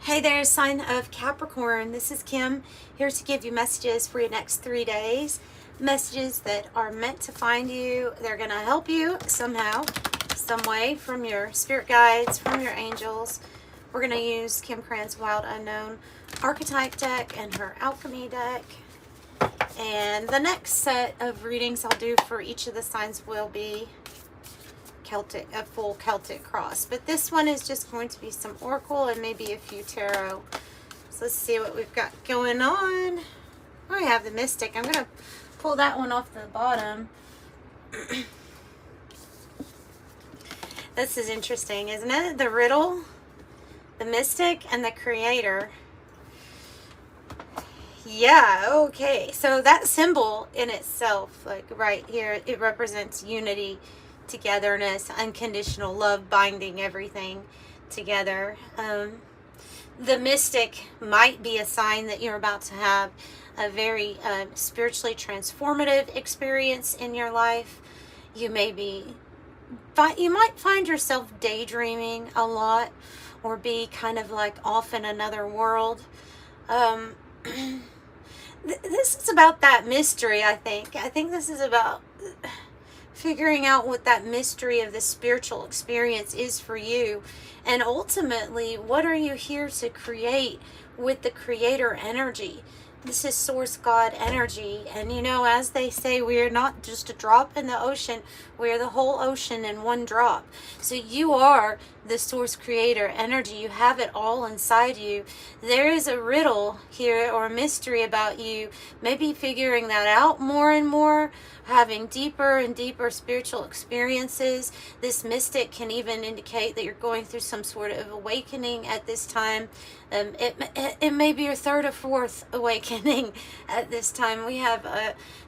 Hey there, sign of Capricorn. This is Kim, here to give you messages for your next 3 days. Messages that are meant to find you. They're going to help you somehow, some way, from your spirit guides, from your angels. We're going to use Krans Wild Unknown archetype deck and her alchemy deck. And the next set of readings I'll do for each of the signs will be Celtic, a full Celtic cross, but this one is just going to be some oracle and maybe a few tarot. So let's see what we've got going on. I have the mystic. I'm gonna pull that one off the bottom. This is interesting, isn't it? The riddle, the mystic, and the creator. Yeah, okay, so that symbol in itself, like right here, it represents unity, togetherness, unconditional love, binding everything together. The mystic might be a sign that you're about to have a very spiritually transformative experience in your life. You might find yourself daydreaming a lot, or be kind of like off in another world. This is about that mystery, I think. I think this is about figuring out what that mystery of the spiritual experience is for you. And ultimately, what are you here to create with the creator energy? This is source God energy. And you know, as they say, we are not just a drop in the ocean. We are the whole ocean in one drop. So you are the source creator energy. You have it all inside you. There is a riddle here, or a mystery about you. Maybe figuring that out more and more, having deeper and deeper spiritual experiences. This mystic can even indicate that you're going through some sort of awakening at this time. It may be your third or fourth awakening at this time. We have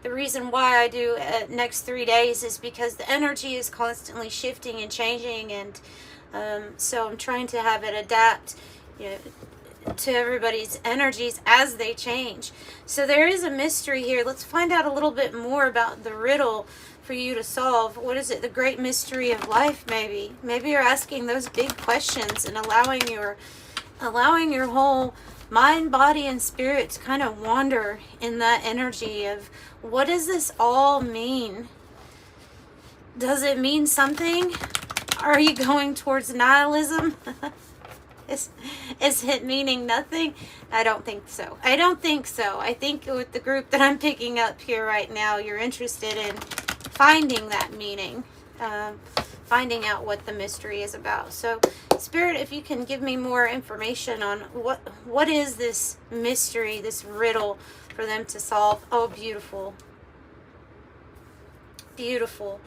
the reason why I do next 3 days is because the energy is constantly shifting and changing, and so I'm trying to have it adapt, to everybody's energies as they change. So there is a mystery here. Let's find out a little bit more about the riddle for you to solve. What is it? The great mystery of life, maybe. Maybe you're asking those big questions and allowing your whole mind, body, and spirit to kind of wander in that energy of, what does this all mean? Does it mean something? Are you going towards nihilism? Is it meaning nothing? I don't think so. I don't think so. I think with the group that I'm picking up here right now, you're interested in finding that meaning, finding out what the mystery is about. So, Spirit, if you can give me more information on what is this mystery, this riddle for them to solve. Oh, beautiful. Beautiful.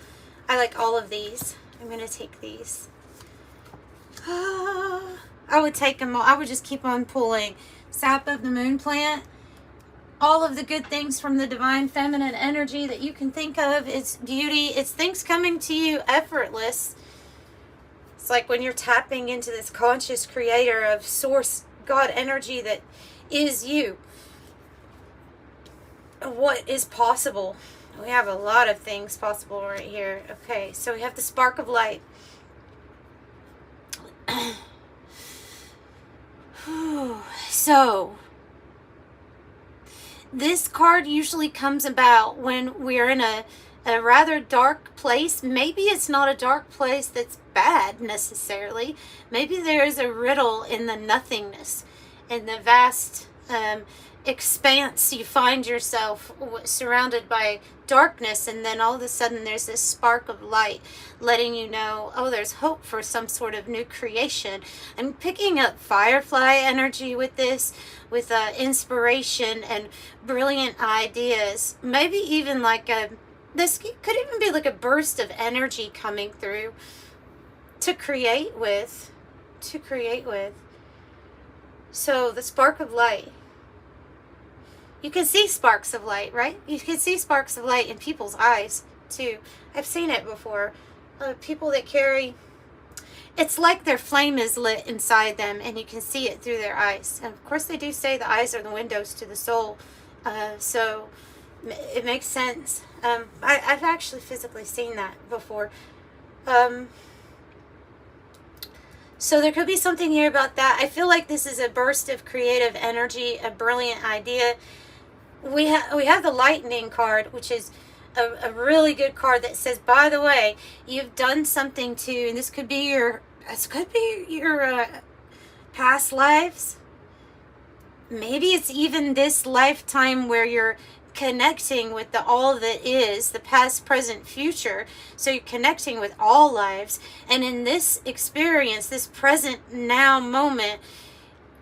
I like all of these. I'm going to take these. I would take them all. I would just keep on pulling. Sap of the moon plant. All of the good things from the divine feminine energy that you can think of. It's beauty. It's things coming to you effortless. It's like when you're tapping into this conscious creator of source God energy that is you. What is possible? We have a lot of things possible right here. Okay, so we have the spark of light. So, this card usually comes about when we're in a rather dark place. Maybe it's not a dark place that's bad necessarily. Maybe there's a riddle in the nothingness, in the vast expanse. You find yourself surrounded by darkness, and then all of a sudden there's this spark of light letting you know, oh, there's hope for some sort of new creation. I'm picking up firefly energy with this, with inspiration and brilliant ideas. Maybe even like this could even be like a burst of energy coming through to create with. So the spark of light. You can see sparks of light, right? You can see sparks of light in people's eyes, too. I've seen it before. People that carry... It's like their flame is lit inside them, and you can see it through their eyes. And, of course, they do say the eyes are the windows to the soul. So, it makes sense. I've actually physically seen that before. So there could be something here about that. I feel like this is a burst of creative energy, a brilliant idea. We have the lightning card, which is a really good card that says, by the way, you've done something to, and this could be your past lives. Maybe it's even this lifetime where you're connecting with the all that is, the past, present, future. So you're connecting with all lives. And in this experience, this present now moment,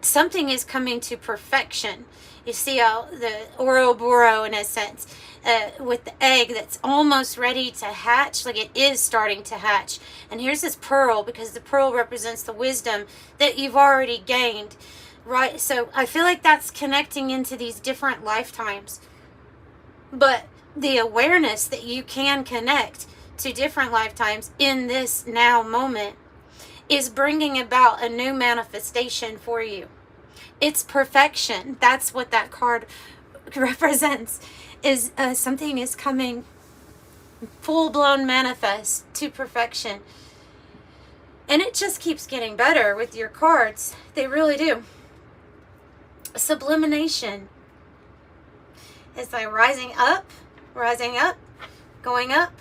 something is coming to perfection. You see how the Ouroboros, in a sense, with the egg that's almost ready to hatch, like it is starting to hatch. And here's this pearl, because the pearl represents the wisdom that you've already gained. Right, so I feel like that's connecting into these different lifetimes. But the awareness that you can connect to different lifetimes in this now moment is bringing about a new manifestation for you. It's perfection. That's what that card represents, is something is coming full-blown manifest to perfection. And it just keeps getting better with your cards. They really do. Sublimination. It's like rising up, going up.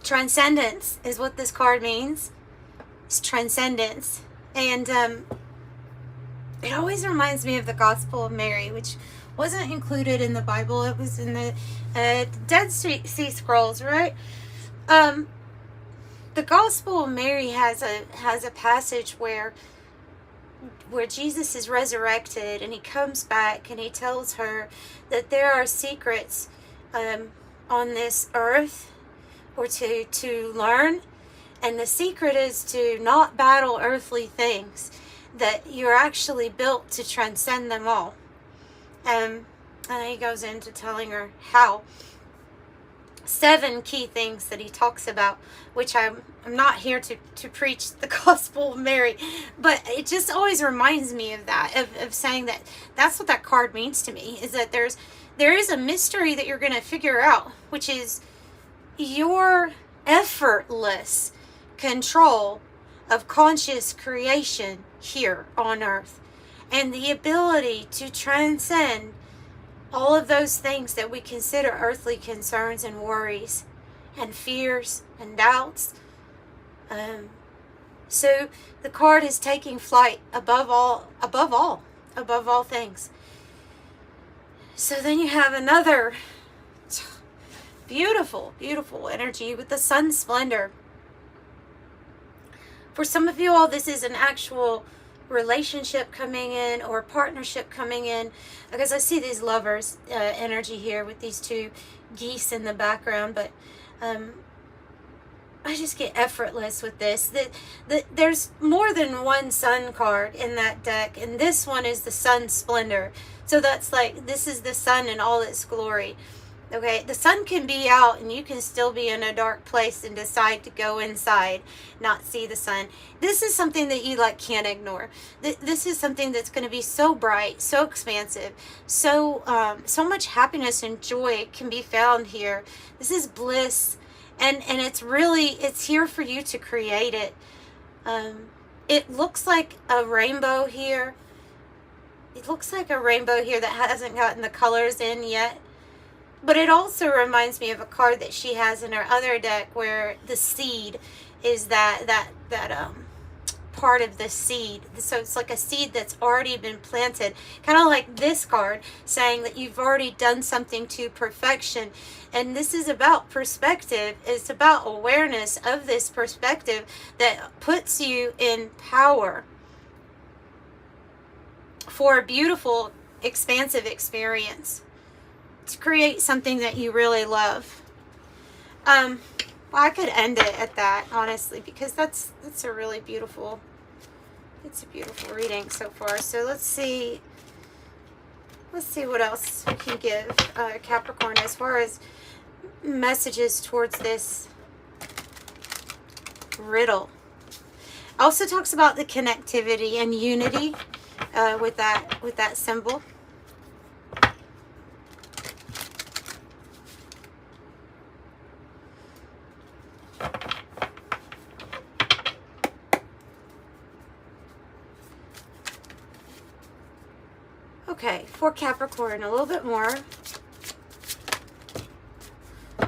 Transcendence is what this card means. It's transcendence. And it always reminds me of the Gospel of Mary, which wasn't included in the Bible. It was in the Dead Sea Scrolls, right? The Gospel of Mary has a passage where Jesus is resurrected, and he comes back and he tells her that there are secrets on this earth, or to learn, and the secret is to not battle earthly things, that you're actually built to transcend them all. And he goes into telling her how. 7 key things that he talks about, which I'm not here to preach the Gospel of Mary, but it just always reminds me of that, of saying that that's what that card means to me, is that there is a mystery that you're going to figure out, which is your effortless control of conscious creation here on earth, and the ability to transcend all of those things that we consider earthly concerns and worries and fears and doubts. So the card is taking flight above all things. So then you have another beautiful, beautiful energy with the sun splendor. For some of you all, this is an actual relationship coming in, or partnership coming in, because I see these lovers energy here with these 2 geese in the background. But I just get effortless with this. There's more than one sun card in that deck, and this one is the sun splendor. So that's like, this is the sun in all its glory. Okay, the sun can be out and you can still be in a dark place and decide to go inside, not see the sun. This is something that you can't ignore. This is something that's going to be so bright, so expansive, so much happiness and joy can be found here. This is bliss, and it's here for you to create it. It looks like a rainbow here. It looks like a rainbow here that hasn't gotten the colors in yet. But it also reminds me of a card that she has in her other deck, where the seed is that part of the seed. So it's like a seed that's already been planted, kind of like this card, saying that you've already done something to perfection. And this is about perspective. It's about awareness of this perspective that puts you in power for a beautiful, expansive experience, to create something that you really love. Well, I could end it at that, honestly, because that's a really beautiful, it's a beautiful reading so far. So let's see what else we can give Capricorn as far as messages towards this riddle. Also talks about the connectivity and unity with that symbol. Okay, for Capricorn, a little bit more.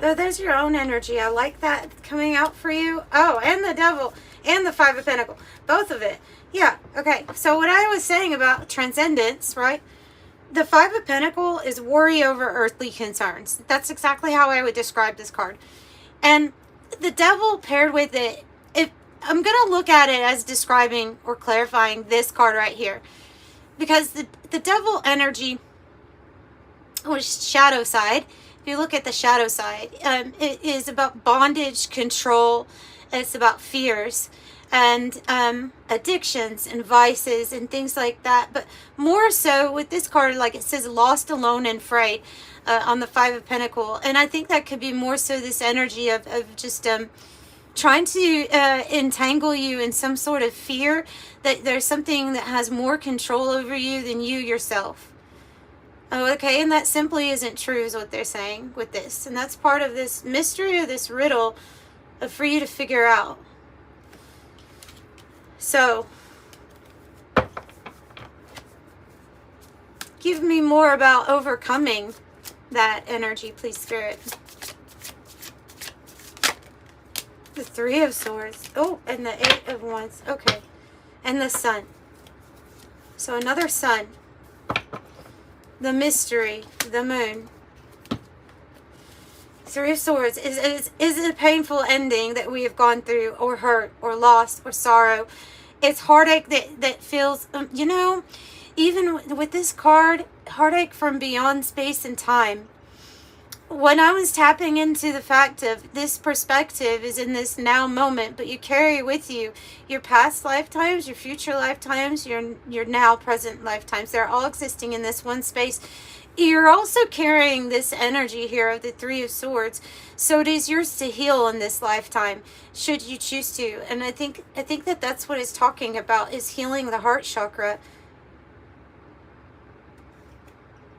Oh, there's your own energy. I like that coming out for you. Oh, and the Devil and the Five of Pentacles. Both of it. Yeah, okay. So what I was saying about Transcendence, right? The Five of Pentacles is worry over earthly concerns. That's exactly how I would describe this card. And the Devil paired with it, if I'm going to look at it as describing or clarifying this card right here. Because the Devil energy, or shadow side, if you look at the shadow side, it is about bondage, control. It's about fears and addictions and vices and things like that. But more so with this card, like it says, lost, alone, and afraid on the Five of Pentacles. And I think that could be more so this energy of just trying to entangle you in some sort of fear that there's something that has more control over you than you yourself. Oh, okay, and that simply isn't true is what they're saying with this. And that's part of this mystery or this riddle for you to figure out. So, give me more about overcoming that energy, please, Spirit. The Three of Swords. Oh, and the Eight of Wands. Okay. And the Sun. So another Sun. The mystery, the Moon. Three of Swords is a painful ending that we have gone through, or hurt, or lost, or sorrow. It's heartache that feels, you know, even with this card, heartache from beyond space and time. When I was tapping into the fact of this perspective is in this now moment, but you carry with you your past lifetimes, your future lifetimes, your now present lifetimes. They're all existing in this one space. You're also carrying this energy here of the Three of Swords. So it is yours to heal in this lifetime, should you choose to. And I think that that's what it's talking about, is healing the heart chakra.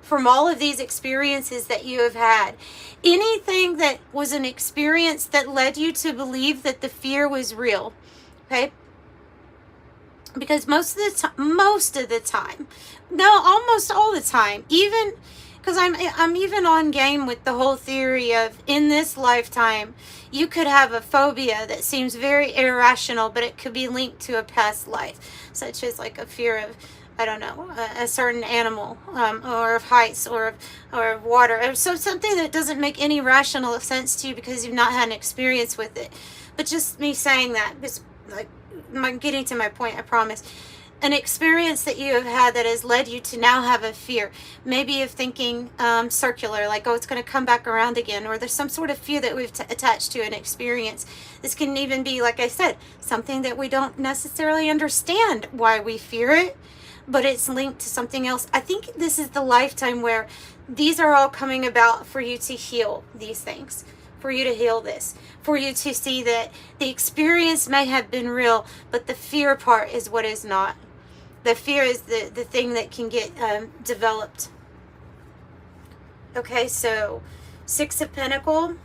From all of these experiences that you have had. Anything that was an experience that led you to believe that the fear was real. Okay? Because most of the time, no, almost all the time, even because I'm even on game with the whole theory of in this lifetime, you could have a phobia that seems very irrational, but it could be linked to a past life, such as like a fear of, I don't know, a certain animal, or of heights, or of water. So something that doesn't make any rational sense to you because you've not had an experience with it. But just me saying that, is like, I'm getting to my point, I promise. An experience that you have had that has led you to now have a fear. Maybe of thinking circular, like, oh, it's going to come back around again. Or there's some sort of fear that we've attached to an experience. This can even be, like I said, something that we don't necessarily understand why we fear it, but it's linked to something else. I think this is the lifetime where these are all coming about for you to heal these things, for you to heal this, for you to see that the experience may have been real, but the fear part is what is not. The fear is the thing that can get developed. Okay, so Six of Pentacles,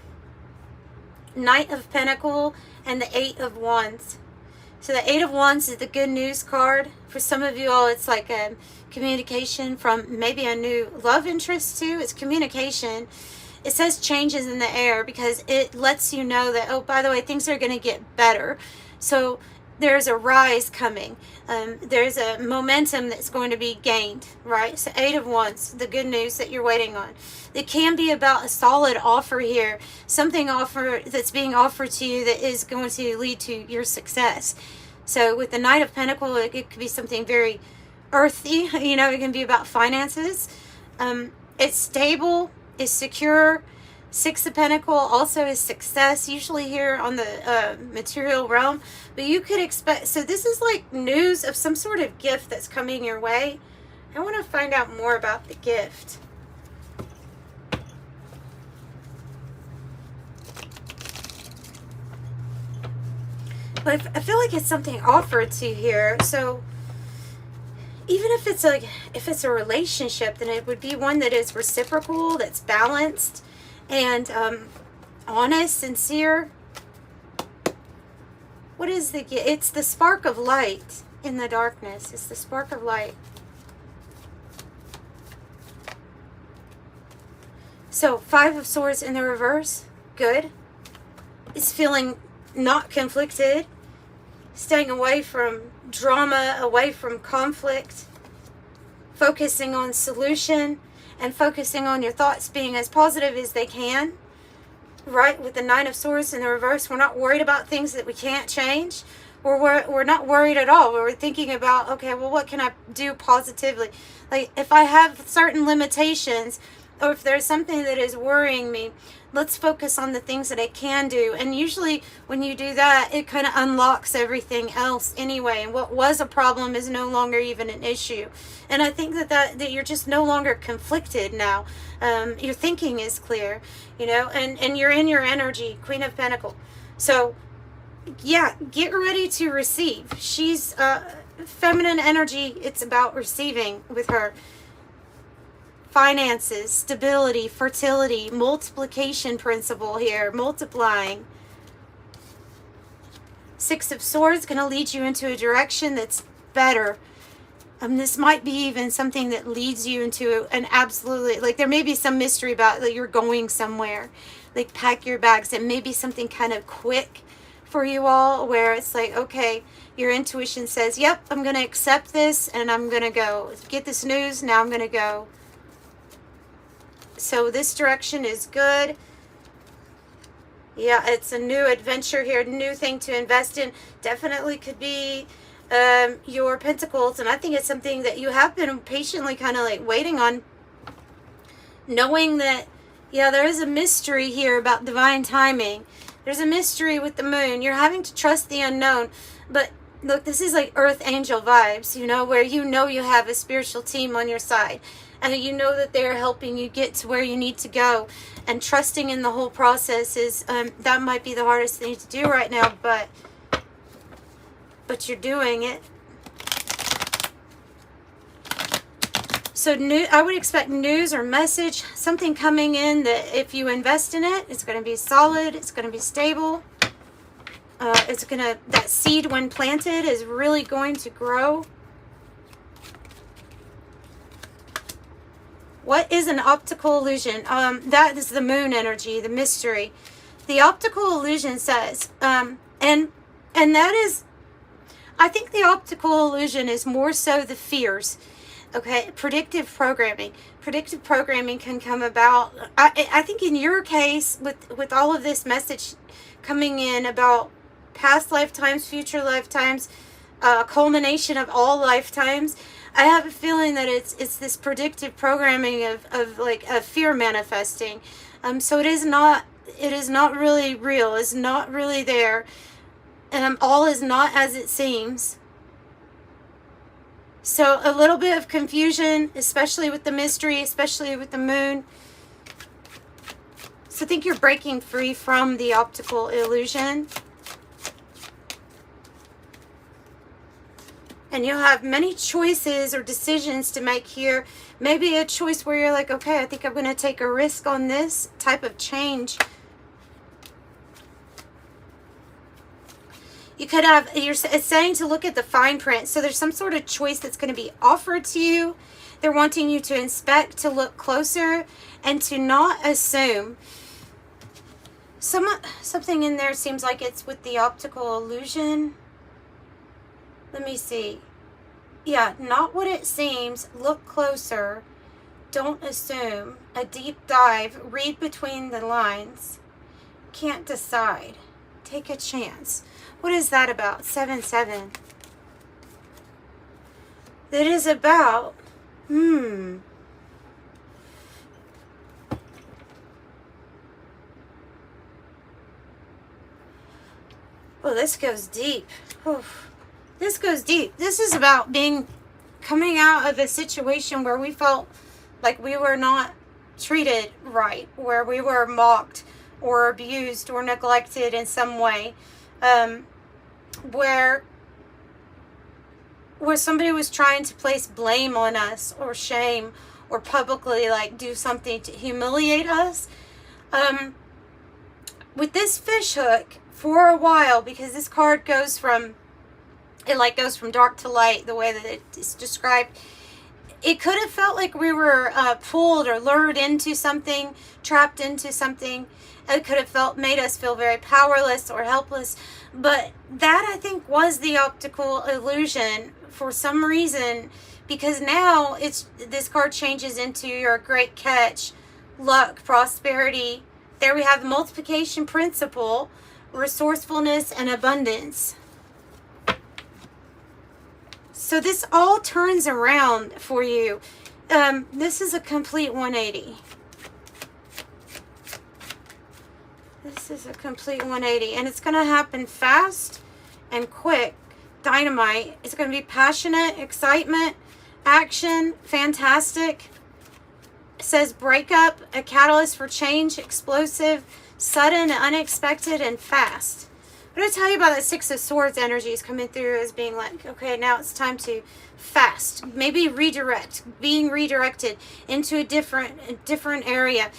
Knight of Pentacles, and the Eight of Wands. So the Eight of Wands is the good news card. For some of you all, it's like a communication from maybe a new love interest too. It's communication. It says changes in the air because it lets you know that, oh, by the way, things are going to get better. So there's a rise coming. There's a momentum that's going to be gained, right? So Eight of Wands, the good news that you're waiting on. It can be about a solid offer here. Something that's being offered to you that is going to lead to your success. So with the Knight of Pentacles, it could be something very earthy. You know, it can be about finances. It's stable, it's secure. Six of Pentacles also is success, usually here on the material realm. But you could expect, so this is like news of some sort of gift that's coming your way. I want to find out more about the gift. But I feel like it's something offered to you here. So even if it's a relationship, then it would be one that is reciprocal, that's balanced, and honest, sincere. What is the gift? It's the spark of light in the darkness. It's the spark of light. So 5 of Swords in the reverse, good. It's feeling not conflicted, staying away from drama, away from conflict, focusing on solution, and focusing on your thoughts being as positive as they can. Right, with the 9 of Swords in the reverse, we're not worried about things that we can't change. We're not worried at all. We're thinking about, okay, well, what can I do positively? Like, if I have certain limitations, or if there's something that is worrying me, let's focus on the things that I can do. And usually when you do that, it kind of unlocks everything else anyway. And what was a problem is no longer even an issue. And I think that you're just no longer conflicted now. Your thinking is clear, you know, and you're in your energy, Queen of Pentacles. So yeah, get ready to receive. She's feminine energy. It's about receiving with her. Finances, stability, fertility, multiplication principle here, multiplying. 6 of Swords going to lead you into a direction that's better. This might be even something that leads you into an absolutely, like there may be some mystery about that you're going somewhere. Like pack your bags. It may be something kind of quick for you all where it's like, okay, your intuition says, yep, I'm going to accept this and I'm going to go. Get this news, now I'm going to go. So this direction is good. Yeah, it's a new adventure here, new thing to invest in. Definitely could be your Pentacles. And I think it's something that you have been patiently kind of like waiting on. Knowing that, yeah, there is a mystery here about divine timing. There's a mystery with the moon. You're having to trust the unknown. But look, this is like earth angel vibes, you know, where you know you have a spiritual team on your side. And you know that they're helping you get to where you need to go. And trusting in the whole process is, that might be the hardest thing to do right now, but you're doing it. So I would expect news or message, something coming in that if you invest in it, it's going to be solid, it's going to be stable. That seed when planted is really going to grow. What is an optical illusion? That is the moon energy, the mystery. The optical illusion says, and that is, I think the optical illusion is more so the fears. Okay, predictive programming. Predictive programming can come about. I think in your case, with all of this message coming in about past lifetimes, future lifetimes, culmination of all lifetimes, I have a feeling that it's this predictive programming of like a fear manifesting. So it is not really real. It's not really there. All is not as it seems. So a little bit of confusion, especially with the mystery, especially with the moon. So I think you're breaking free from the optical illusion. And you'll have many choices or decisions to make here. Maybe a choice where you're like, okay, I think I'm going to take a risk on this type of change. You could have, it's saying to look at the fine print. So there's some sort of choice that's going to be offered to you. They're wanting you to inspect, to look closer, and to not assume. Something in there seems like it's with the optical illusion. Let me see. Yeah, not what it seems. Look closer. Don't assume. A deep dive. Read between the lines. Can't decide. Take a chance. What is that about? 7-7. That is about... Well, this goes deep. Oof. This goes deep. This is about coming out of a situation where we felt like we were not treated right, where we were mocked or abused or neglected in some way, where somebody was trying to place blame on us or shame or publicly like do something to humiliate us. With this fish hook, for a while, because this card goes from dark to light, the way that it's described, it could have felt like we were pulled or lured into something, trapped into something. It could have made us feel very powerless or helpless. But that, I think, was the optical illusion for some reason, because now this card changes into your great catch, luck, prosperity. There we have the multiplication principle, resourcefulness, and abundance. So this all turns around for you. This is a complete 180. This is a complete 180. And it's going to happen fast and quick. Dynamite. It's going to be passionate, excitement, action, fantastic. It says breakup, a catalyst for change, explosive, sudden, unexpected, and fast. I'm going to tell you about that Six of Swords energies coming through as being like, okay, now it's time to fast. Maybe redirect, being redirected into a different area.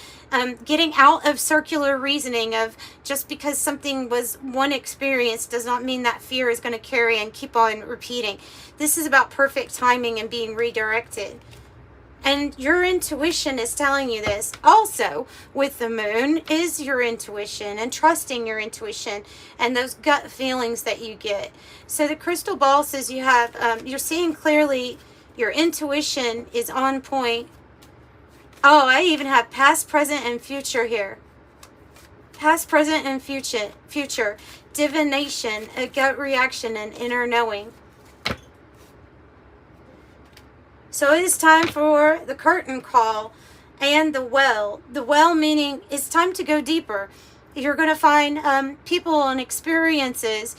Getting out of circular reasoning of just because something was one experience does not mean that fear is going to carry and keep on repeating. This is about perfect timing and being redirected. And your intuition is telling you this. Also, with the moon is your intuition and trusting your intuition and those gut feelings that you get. So the crystal ball says you have, you're seeing clearly, your intuition is on point. Oh, I even have past, present, and future here. Past, present, and future. Divination, a gut reaction, and inner knowing. So it is time for the curtain call and the well. The well meaning it's time to go deeper. You're going to find people and experiences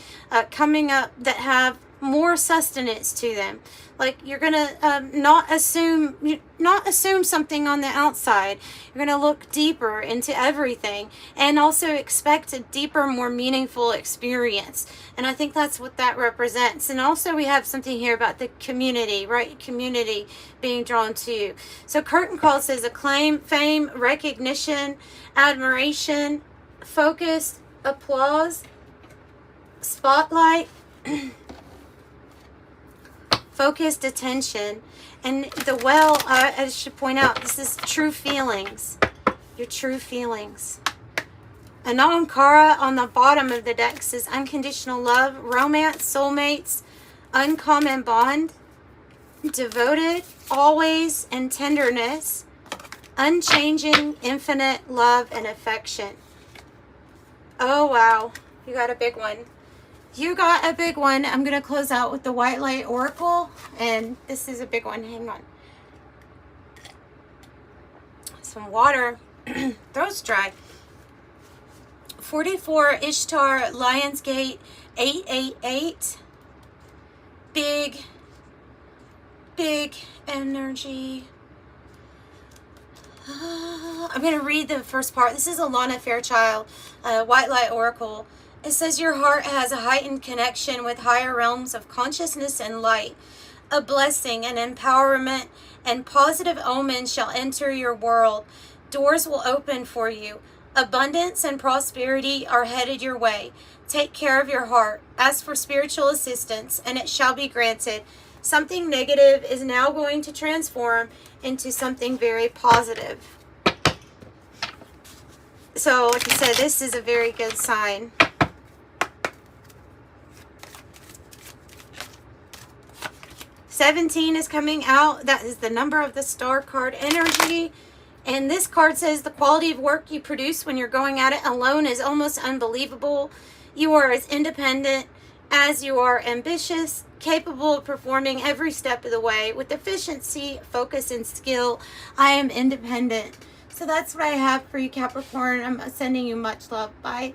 coming up that have more sustenance to them. Like you're going to not assume something on the outside. You're going to look deeper into everything and also expect a deeper, more meaningful experience. And I think that's what that represents. And also we have something here about the community, right? Community being drawn to you. So curtain call says acclaim, fame, recognition, admiration, focus, applause, spotlight, focused attention. And the well, I should point out, this is true feelings. Your true feelings. Anankara on the bottom of the deck says unconditional love, romance, soulmates, uncommon bond, devoted, always, and tenderness, unchanging, infinite love and affection. Oh, wow. You got a big one. You got a big one. I'm going to close out with the White Light Oracle. And this is a big one. Hang on. Some water. Throat's dry. 44 Ishtar Lionsgate 888. Big energy. I'm going to read the first part. This is Alana Fairchild, White Light Oracle. It says your heart has a heightened connection with higher realms of consciousness and light. A blessing and empowerment and positive omens shall enter your world. Doors will open for you. Abundance and prosperity are headed your way. Take care of your heart. Ask for spiritual assistance, and it shall be granted. Something negative is now going to transform into something very positive. So, like I said, this is a very good sign. $17 is coming out. That is the number of the star card energy. And this card says the quality of work you produce when you're going at it alone is almost unbelievable. You are as independent as you are ambitious, capable of performing every step of the way with efficiency, focus, and skill. I am independent. So that's what I have for you, Capricorn. I'm sending you much love. Bye.